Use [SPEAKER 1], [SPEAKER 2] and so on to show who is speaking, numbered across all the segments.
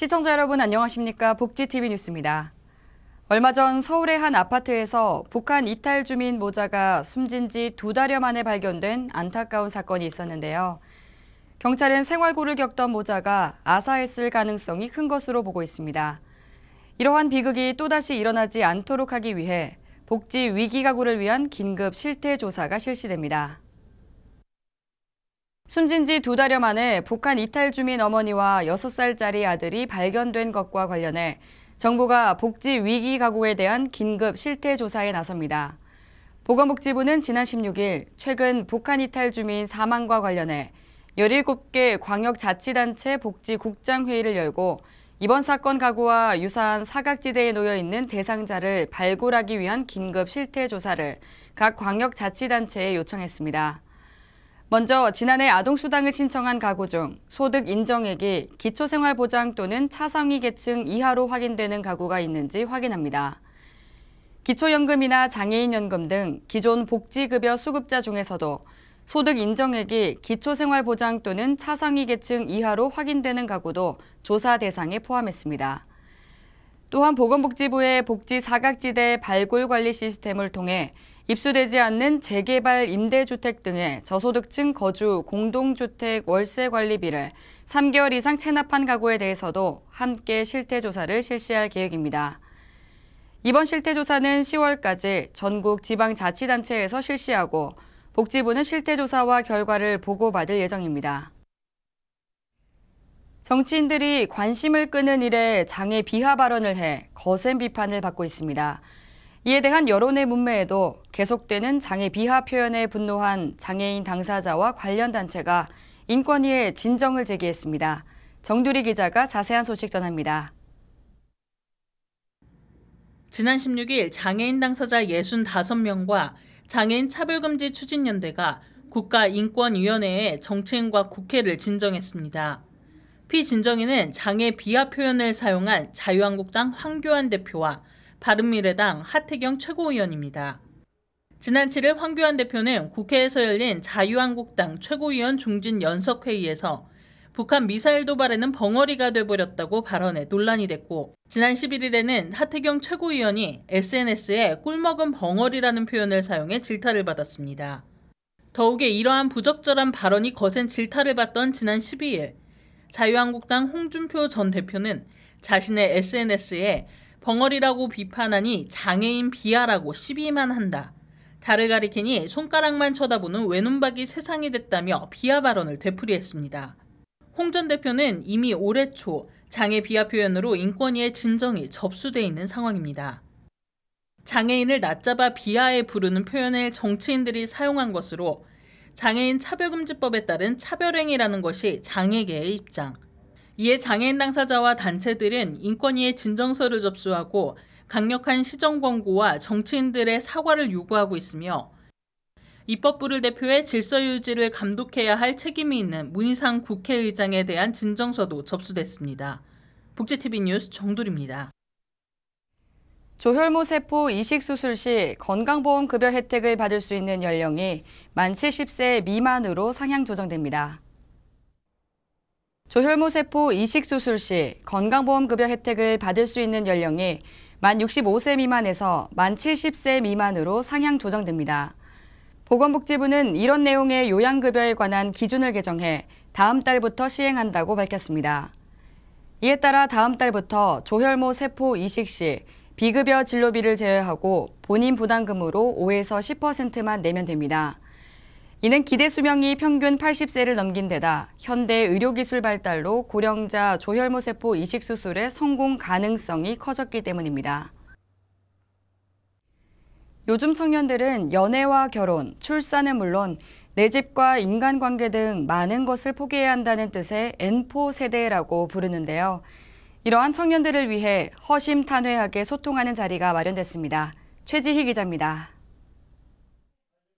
[SPEAKER 1] 시청자 여러분 안녕하십니까? 복지TV 뉴스입니다. 얼마 전 서울의 한 아파트에서 북한 이탈 주민 모자가 숨진 지 2달여 만에 발견된 안타까운 사건이 있었는데요. 경찰은 생활고를 겪던 모자가 아사했을 가능성이 큰 것으로 보고 있습니다. 이러한 비극이 또다시 일어나지 않도록 하기 위해 복지 위기 가구를 위한 긴급 실태 조사가 실시됩니다. 숨진 지 2달여 만에 북한 이탈 주민 어머니와 6살짜리 아들이 발견된 것과 관련해 정부가 복지 위기 가구에 대한 긴급 실태 조사에 나섭니다. 보건복지부는 지난 16일 최근 북한 이탈 주민 사망과 관련해 17개 광역자치단체 복지국장회의를 열고 이번 사건 가구와 유사한 사각지대에 놓여 있는 대상자를 발굴하기 위한 긴급 실태 조사를 각 광역자치단체에 요청했습니다. 먼저 지난해 아동수당을 신청한 가구 중 소득 인정액이 기초생활보장 또는 차상위 계층 이하로 확인되는 가구가 있는지 확인합니다. 기초연금이나 장애인연금 등 기존 복지급여 수급자 중에서도 소득 인정액이 기초생활보장 또는 차상위 계층 이하로 확인되는 가구도 조사 대상에 포함했습니다. 또한 보건복지부의 복지 사각지대 발굴 관리 시스템을 통해 입수되지 않는 재개발 임대주택 등의 저소득층 거주 공동주택 월세 관리비를 3개월 이상 체납한 가구에 대해서도 함께 실태조사를 실시할 계획입니다. 이번 실태조사는 10월까지 전국 지방자치단체에서 실시하고 복지부는 실태조사와 결과를 보고받을 예정입니다. 정치인들이 관심을 끄는 일에 장애 비하 발언을 해 거센 비판을 받고 있습니다. 이에 대한 여론의 문매에도 계속되는 장애 비하 표현에 분노한 장애인 당사자와 관련 단체가 인권위에 진정을 제기했습니다. 정두리 기자가 자세한 소식 전합니다.
[SPEAKER 2] 지난 16일 장애인 당사자 65명과 장애인 차별금지 추진연대가 국가인권위원회에 정치인과 국회를 진정했습니다. 피진정인은 장애 비하 표현을 사용한 자유한국당 황교안 대표와 바른미래당 하태경 최고위원입니다. 지난 7일 황교안 대표는 국회에서 열린 자유한국당 최고위원 중진 연석회의에서 북한 미사일 도발에는 벙어리가 돼버렸다고 발언해 논란이 됐고, 지난 11일에는 하태경 최고위원이 SNS에 꿀먹은 벙어리라는 표현을 사용해 질타를 받았습니다. 더욱에 이러한 부적절한 발언이 거센 질타를 받던 지난 12일, 자유한국당 홍준표 전 대표는 자신의 SNS에 벙어리라고 비판하니 장애인 비하라고 시비만 한다. 달을 가리키니 손가락만 쳐다보는 외눈박이 세상이 됐다며 비하 발언을 되풀이했습니다. 홍 전 대표는 이미 올해 초 장애 비하 표현으로 인권위에 진정이 접수돼 있는 상황입니다. 장애인을 낮잡아 비하에 부르는 표현을 정치인들이 사용한 것으로 장애인 차별금지법에 따른 차별행위라는 것이 장애계의 입장. 이에 장애인 당사자와 단체들은 인권위에 진정서를 접수하고 강력한 시정 권고와 정치인들의 사과를 요구하고 있으며, 입법부를 대표해 질서 유지를 감독해야 할 책임이 있는 문희상 국회의장에 대한 진정서도 접수됐습니다. 복지TV 뉴스 정두리입니다.
[SPEAKER 1] 조혈모 세포 이식 수술 시 건강보험급여 혜택을 받을 수 있는 연령이 만 70세 미만으로 상향 조정됩니다. 조혈모 세포 이식 수술 시 건강보험급여 혜택을 받을 수 있는 연령이 만 65세 미만에서 만 70세 미만으로 상향 조정됩니다. 보건복지부는 이런 내용의 요양급여에 관한 기준을 개정해 다음 달부터 시행한다고 밝혔습니다. 이에 따라 다음 달부터 조혈모 세포 이식 시 비급여 진료비를 제외하고 본인 부담금으로 5에서 10%만 내면 됩니다. 이는 기대 수명이 평균 80세를 넘긴 데다 현대 의료기술 발달로 고령자 조혈모 세포 이식 수술의 성공 가능성이 커졌기 때문입니다. 요즘 청년들은 연애와 결혼, 출산은 물론 내 집과 인간관계 등 많은 것을 포기해야 한다는 뜻의 N포 세대라고 부르는데요. 이러한 청년들을 위해 허심탄회하게 소통하는 자리가 마련됐습니다. 최지희 기자입니다.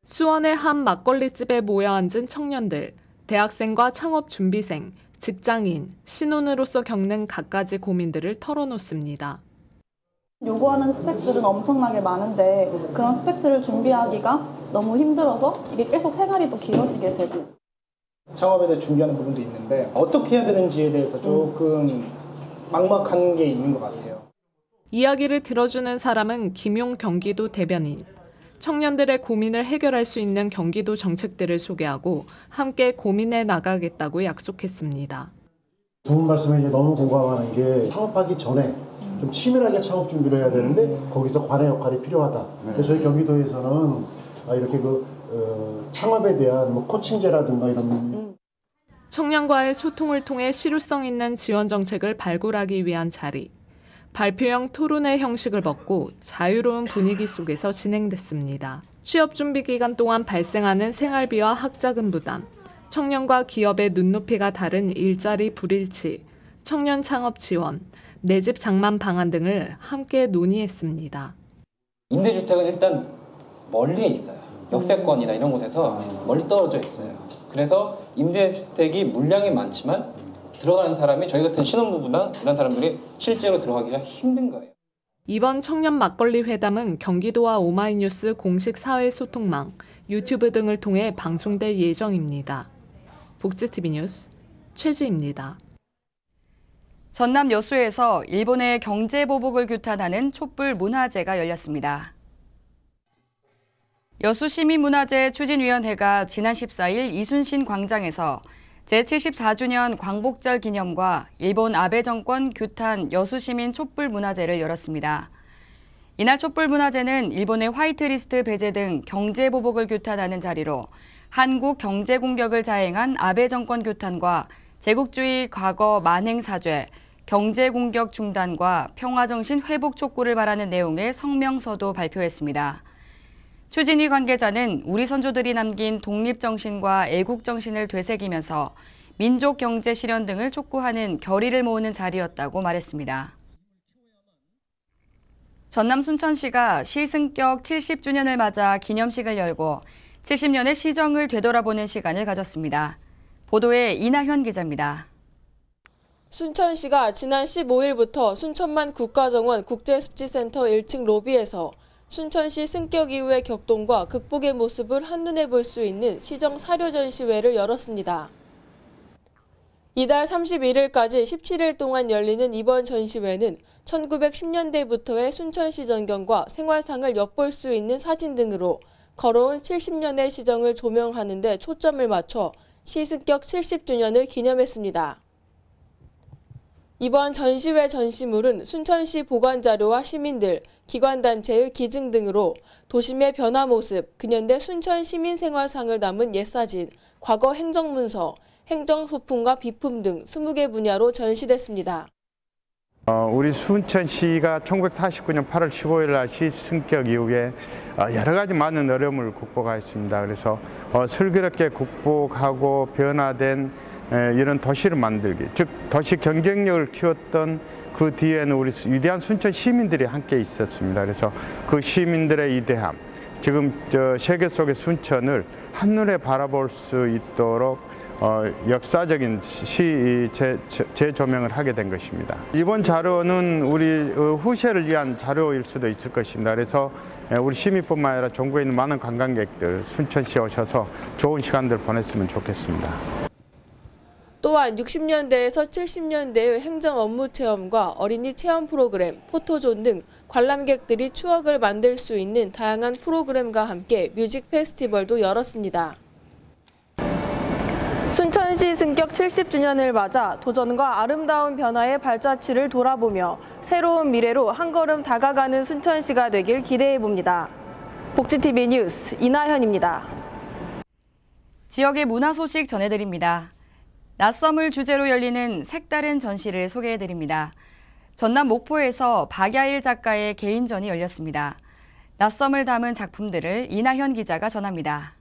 [SPEAKER 3] 수원의 한 막걸리집에 모여 앉은 청년들, 대학생과 창업 준비생, 직장인, 신혼으로서 겪는 갖가지 고민들을 털어놓습니다.
[SPEAKER 4] 요구하는 스펙들은 엄청나게 많은데 그런 스펙들을 준비하기가 너무 힘들어서 이게 계속 생활이 또 길어지게 되고.
[SPEAKER 5] 창업에 대해 준비하는 부분도 있는데 어떻게 해야 되는지에 대해서 조금 막막한 게 있는 것 같아요.
[SPEAKER 3] 이야기를 들어주는 사람은 김용 경기도 대변인. 청년들의 고민을 해결할 수 있는 경기도 정책들을 소개하고 함께 고민해 나가겠다고 약속했습니다.
[SPEAKER 6] 두 분 말씀에 이제 너무 공감하는 게 창업하기 전에 좀 치밀하게 창업 준비를 해야 되는데 거기서 관의 역할이 필요하다. 그래서 저희 경기도에서는 이렇게 창업에 대한 코칭제라든가 이런
[SPEAKER 3] 청년과의 소통을 통해 실효성 있는 지원 정책을 발굴하기 위한 자리. 발표형 토론회 형식을 벗고 자유로운 분위기 속에서 진행됐습니다. 취업 준비 기간 동안 발생하는 생활비와 학자금 부담, 청년과 기업의 눈높이가 다른 일자리 불일치, 청년 창업 지원, 내 집 장만 방안 등을 함께 논의했습니다.
[SPEAKER 7] 임대주택은 일단 멀리 있어요. 역세권이나 이런 곳에서 멀리 떨어져 있어요. 그래서 임대주택이 물량이 많지만 들어가는 사람이 저희 같은 신혼부부나 이런 사람들이 실제로 들어가기가 힘든 거예요.
[SPEAKER 3] 이번 청년 막걸리 회담은 경기도와 오마이뉴스 공식 사회소통망, 유튜브 등을 통해 방송될 예정입니다. 복지TV 뉴스 최지입니다.
[SPEAKER 1] 전남 여수에서 일본의 경제 보복을 규탄하는 촛불 문화제가 열렸습니다. 여수시민문화제 추진위원회가 지난 14일 이순신 광장에서 제74주년 광복절 기념과 일본 아베 정권 규탄 여수시민 촛불문화제를 열었습니다. 이날 촛불문화제는 일본의 화이트리스트 배제 등 경제보복을 규탄하는 자리로 한국 경제공격을 자행한 아베 정권 규탄과 제국주의 과거 만행 사죄, 경제공격 중단과 평화정신 회복 촉구를 바라는 내용의 성명서도 발표했습니다. 추진위 관계자는 우리 선조들이 남긴 독립정신과 애국정신을 되새기면서 민족 경제 실현 등을 촉구하는 결의를 모으는 자리였다고 말했습니다. 전남 순천시가 시승격 70주년을 맞아 기념식을 열고 70년의 시정을 되돌아보는 시간을 가졌습니다. 보도에 이나현 기자입니다.
[SPEAKER 8] 순천시가 지난 15일부터 순천만 국가정원 국제습지센터 1층 로비에서 순천시 승격 이후의 격동과 극복의 모습을 한눈에 볼 수 있는 시정 사료 전시회를 열었습니다. 이달 31일까지 17일 동안 열리는 이번 전시회는 1910년대부터의 순천시 전경과 생활상을 엿볼 수 있는 사진 등으로 걸어온 70년의 시정을 조명하는 데 초점을 맞춰 시승격 70주년을 기념했습니다. 이번 전시회 전시물은 순천시 보관자료와 시민들, 기관단체의 기증 등으로 도심의 변화 모습, 근현대 순천 시민생활상을 담은 옛사진, 과거 행정문서, 행정소품과 비품 등 20개 분야로 전시됐습니다.
[SPEAKER 9] 우리 순천시가 1949년 8월 15일 날 시승격 이후에 여러 가지 많은 어려움을 극복하였습니다. 그래서 슬기롭게 극복하고 변화된 이런 도시를 만들기, 즉 도시 경쟁력을 키웠던 그 뒤에는 우리 위대한 순천 시민들이 함께 있었습니다. 그래서 그 시민들의 위대함, 지금 세계 속의 순천을 한눈에 바라볼 수 있도록 역사적인 재조명을 하게 된 것입니다. 이번 자료는 우리 후세를 위한 자료일 수도 있을 것입니다. 그래서 우리 시민뿐만 아니라 전국에 있는 많은 관광객들 순천시에 오셔서 좋은 시간들 보냈으면 좋겠습니다.
[SPEAKER 8] 또한 60년대에서 70년대의 행정 업무 체험과 어린이 체험 프로그램, 포토존 등 관람객들이 추억을 만들 수 있는 다양한 프로그램과 함께 뮤직 페스티벌도 열었습니다. 순천시 승격 70주년을 맞아 도전과 아름다운 변화의 발자취를 돌아보며 새로운 미래로 한 걸음 다가가는 순천시가 되길 기대해봅니다. 복지TV 뉴스 이나현입니다.
[SPEAKER 1] 지역의 문화 소식 전해드립니다. 낯섦을 주제로 열리는 색다른 전시를 소개해드립니다. 전남 목포에서 박야일 작가의 개인전이 열렸습니다. 낯섦을 담은 작품들을 이나현 기자가 전합니다.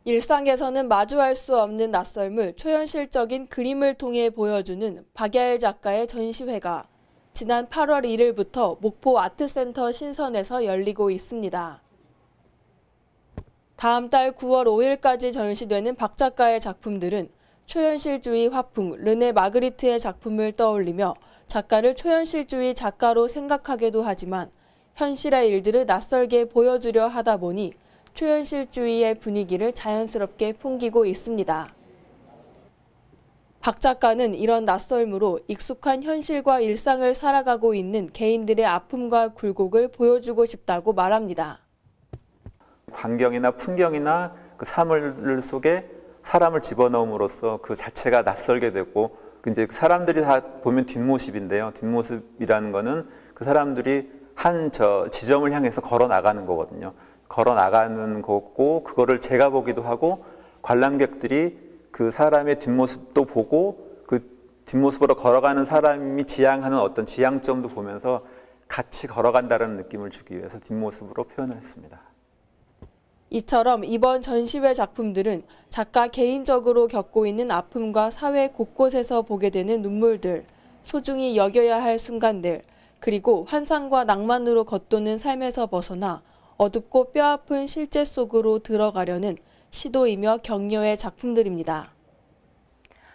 [SPEAKER 8] 일상에서는 마주할 수 없는 낯설물, 초현실적인 그림을 통해 보여주는 박야일 작가의 전시회가 지난 8월 1일부터 목포 아트센터 신선에서 열리고 있습니다. 다음 달 9월 5일까지 전시되는 박 작가의 작품들은 초현실주의 화풍 르네 마그리트의 작품을 떠올리며 작가를 초현실주의 작가로 생각하게도 하지만 현실의 일들을 낯설게 보여주려 하다 보니 초현실주의의 분위기를 자연스럽게 풍기고 있습니다. 박 작가는 이런 낯설므로 익숙한 현실과 일상을 살아가고 있는 개인들의 아픔과 굴곡을 보여주고 싶다고 말합니다.
[SPEAKER 10] 광경이나 풍경이나 그 사물 속에 사람을 집어넣음으로써 그 자체가 낯설게 되고, 이제 사람들이 다 보면 뒷모습인데요. 뒷모습이라는 거는 그 사람들이 한 지점을 향해서 걸어 나가는 거거든요. 걸어 나가는 거고, 그거를 제가 보기도 하고 관람객들이 그 사람의 뒷모습도 보고 그 뒷모습으로 걸어가는 사람이 지향하는 어떤 지향점도 보면서 같이 걸어간다는 느낌을 주기 위해서 뒷모습으로 표현했습니다.
[SPEAKER 8] 이처럼 이번 전시회 작품들은 작가 개인적으로 겪고 있는 아픔과 사회 곳곳에서 보게 되는 눈물들, 소중히 여겨야 할 순간들, 그리고 환상과 낭만으로 겉도는 삶에서 벗어나 어둡고 뼈아픈 실제 속으로 들어가려는 시도이며 격려의 작품들입니다.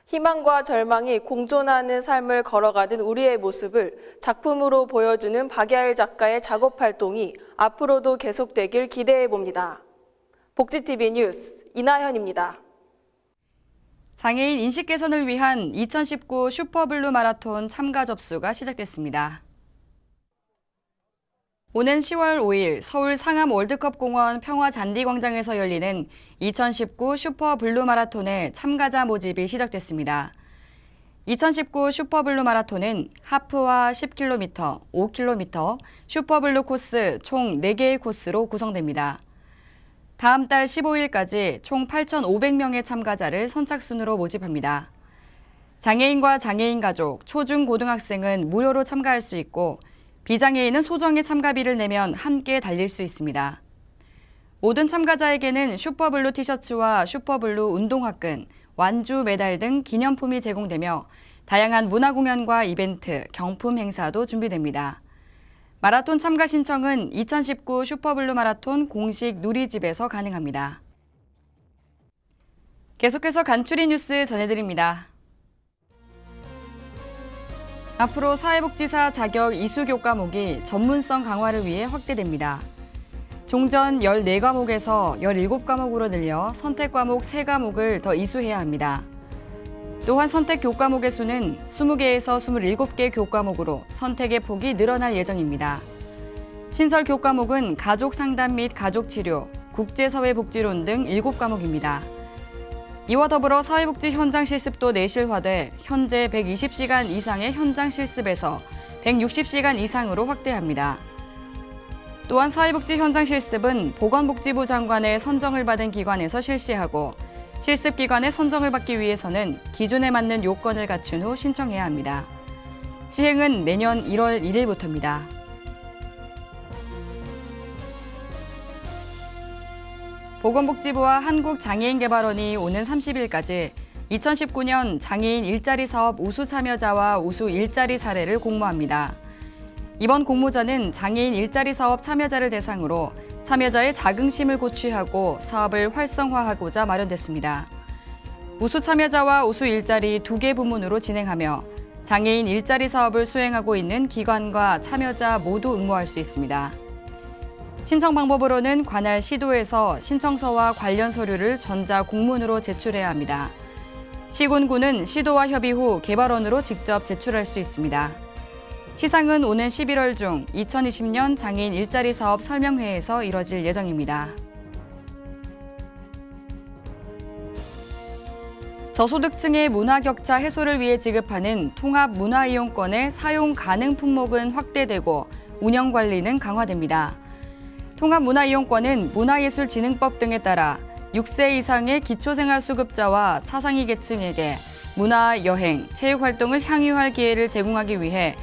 [SPEAKER 8] 희망과 절망이 공존하는 삶을 걸어가는 우리의 모습을 작품으로 보여주는 박야일 작가의 작업 활동이 앞으로도 계속되길 기대해 봅니다. 복지TV 뉴스 이나현입니다.
[SPEAKER 1] 장애인 인식 개선을 위한 2019 슈퍼블루 마라톤 참가 접수가 시작됐습니다. 오는 10월 5일 서울 상암 월드컵공원 평화잔디광장에서 열리는 2019 슈퍼블루 마라톤의 참가자 모집이 시작됐습니다. 2019 슈퍼블루 마라톤은 하프와 10km, 5km, 슈퍼블루 코스 총 4개의 코스로 구성됩니다. 다음 달 15일까지 총 8,500명의 참가자를 선착순으로 모집합니다. 장애인과 장애인 가족, 초중 고등학생은 무료로 참가할 수 있고 비장애인은 소정의 참가비를 내면 함께 달릴 수 있습니다. 모든 참가자에게는 슈퍼블루 티셔츠와 슈퍼블루 운동화끈, 완주 메달 등 기념품이 제공되며 다양한 문화공연과 이벤트, 경품 행사도 준비됩니다. 마라톤 참가 신청은 2019 슈퍼블루 마라톤 공식 누리집에서 가능합니다. 계속해서 간추린 뉴스 전해드립니다. 앞으로 사회복지사 자격 이수 교과목이 전문성 강화를 위해 확대됩니다. 종전 14과목에서 17과목으로 늘려 선택 과목 3과목을 더 이수해야 합니다. 또한 선택 교과목의 수는 20개에서 27개 교과목으로 선택의 폭이 늘어날 예정입니다. 신설 교과목은 가족 상담 및 가족 치료, 국제사회복지론 등 7과목입니다. 이와 더불어 사회복지 현장 실습도 내실화돼 현재 120시간 이상의 현장 실습에서 160시간 이상으로 확대합니다. 또한 사회복지 현장 실습은 보건복지부 장관의 선정을 받은 기관에서 실시하고 실습기관의 선정을 받기 위해서는 기준에 맞는 요건을 갖춘 후 신청해야 합니다. 시행은 내년 1월 1일부터입니다. 보건복지부와 한국장애인개발원이 오는 30일까지 2019년 장애인 일자리 사업 우수 참여자와 우수 일자리 사례를 공모합니다. 이번 공모전은 장애인 일자리 사업 참여자를 대상으로 참여자의 자긍심을 고취하고 사업을 활성화하고자 마련됐습니다. 우수 참여자와 우수 일자리 2개 부문으로 진행하며 장애인 일자리 사업을 수행하고 있는 기관과 참여자 모두 응모할 수 있습니다. 신청 방법으로는 관할 시도에서 신청서와 관련 서류를 전자 공문으로 제출해야 합니다. 시군구는 시도와 협의 후 개발원으로 직접 제출할 수 있습니다. 시상은 오는 11월 중 2020년 장애인 일자리 사업 설명회에서 이뤄질 예정입니다. 저소득층의 문화격차 해소를 위해 지급하는 통합문화이용권의 사용 가능 품목은 확대되고 운영관리는 강화됩니다. 통합문화이용권은 문화예술진흥법 등에 따라 6세 이상의 기초생활수급자와 사상위 계층에게 문화, 여행, 체육활동을 향유할 기회를 제공하기 위해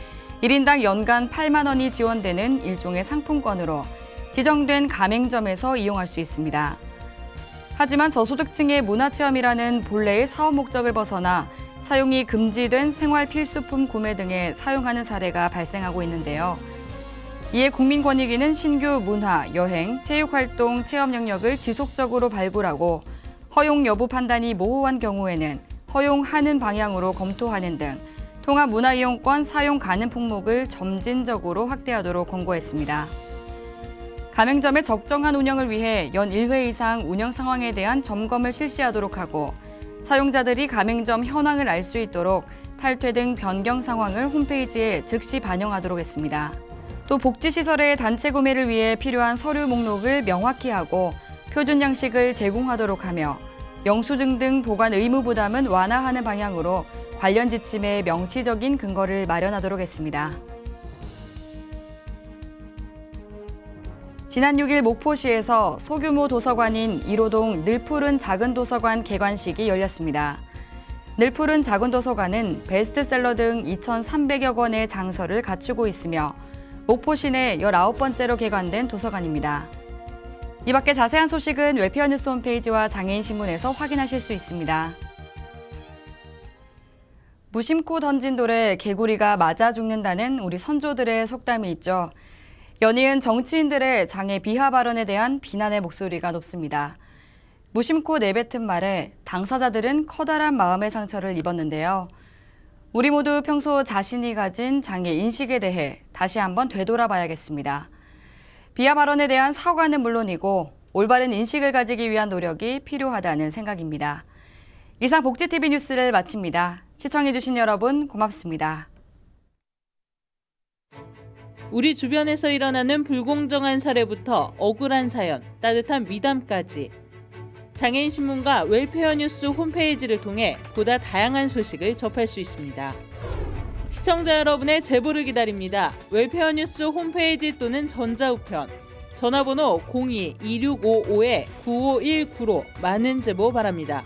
[SPEAKER 1] 1인당 연간 8만 원이 지원되는 일종의 상품권으로 지정된 가맹점에서 이용할 수 있습니다. 하지만 저소득층의 문화체험이라는 본래의 사업 목적을 벗어나 사용이 금지된 생활필수품 구매 등에 사용하는 사례가 발생하고 있는데요. 이에 국민권익위는 신규 문화, 여행, 체육활동, 체험 영역을 지속적으로 발굴하고 허용 여부 판단이 모호한 경우에는 허용하는 방향으로 검토하는 등 통합문화이용권 사용 가능 품목을 점진적으로 확대하도록 권고했습니다. 가맹점의 적정한 운영을 위해 연 1회 이상 운영 상황에 대한 점검을 실시하도록 하고 사용자들이 가맹점 현황을 알 수 있도록 탈퇴 등 변경 상황을 홈페이지에 즉시 반영하도록 했습니다. 또 복지시설의 단체 구매를 위해 필요한 서류 목록을 명확히 하고 표준 양식을 제공하도록 하며 영수증 등 보관 의무 부담은 완화하는 방향으로 관련 지침에 명시적인 근거를 마련하도록 했습니다. 지난 6일 목포시에서 소규모 도서관인 1호동 늘푸른 작은 도서관 개관식이 열렸습니다. 늘푸른 작은 도서관은 베스트셀러 등 2,300여 권의 장서를 갖추고 있으며 목포시 내 19번째로 개관된 도서관입니다. 이 밖에 자세한 소식은 웰페어 뉴스 홈페이지와 장애인신문에서 확인하실 수 있습니다. 무심코 던진 돌에 개구리가 맞아 죽는다는 우리 선조들의 속담이 있죠. 연이은 정치인들의 장애 비하 발언에 대한 비난의 목소리가 높습니다. 무심코 내뱉은 말에 당사자들은 커다란 마음의 상처를 입었는데요. 우리 모두 평소 자신이 가진 장애 인식에 대해 다시 한번 되돌아봐야겠습니다. 비하 발언에 대한 사과는 물론이고 올바른 인식을 가지기 위한 노력이 필요하다는 생각입니다. 이상 복지TV 뉴스를 마칩니다. 시청해주신 여러분 고맙습니다.
[SPEAKER 2] 우리 주변에서 일어나는 불공정한 사례부터 억울한 사연, 따뜻한 미담까지 장애인신문과 웰페어 뉴스 홈페이지를 통해 보다 다양한 소식을 접할 수 있습니다. 시청자 여러분의 제보를 기다립니다. 웰페어 뉴스 홈페이지 또는 전자우편, 전화번호 02-2655-9519로 많은 제보 바랍니다.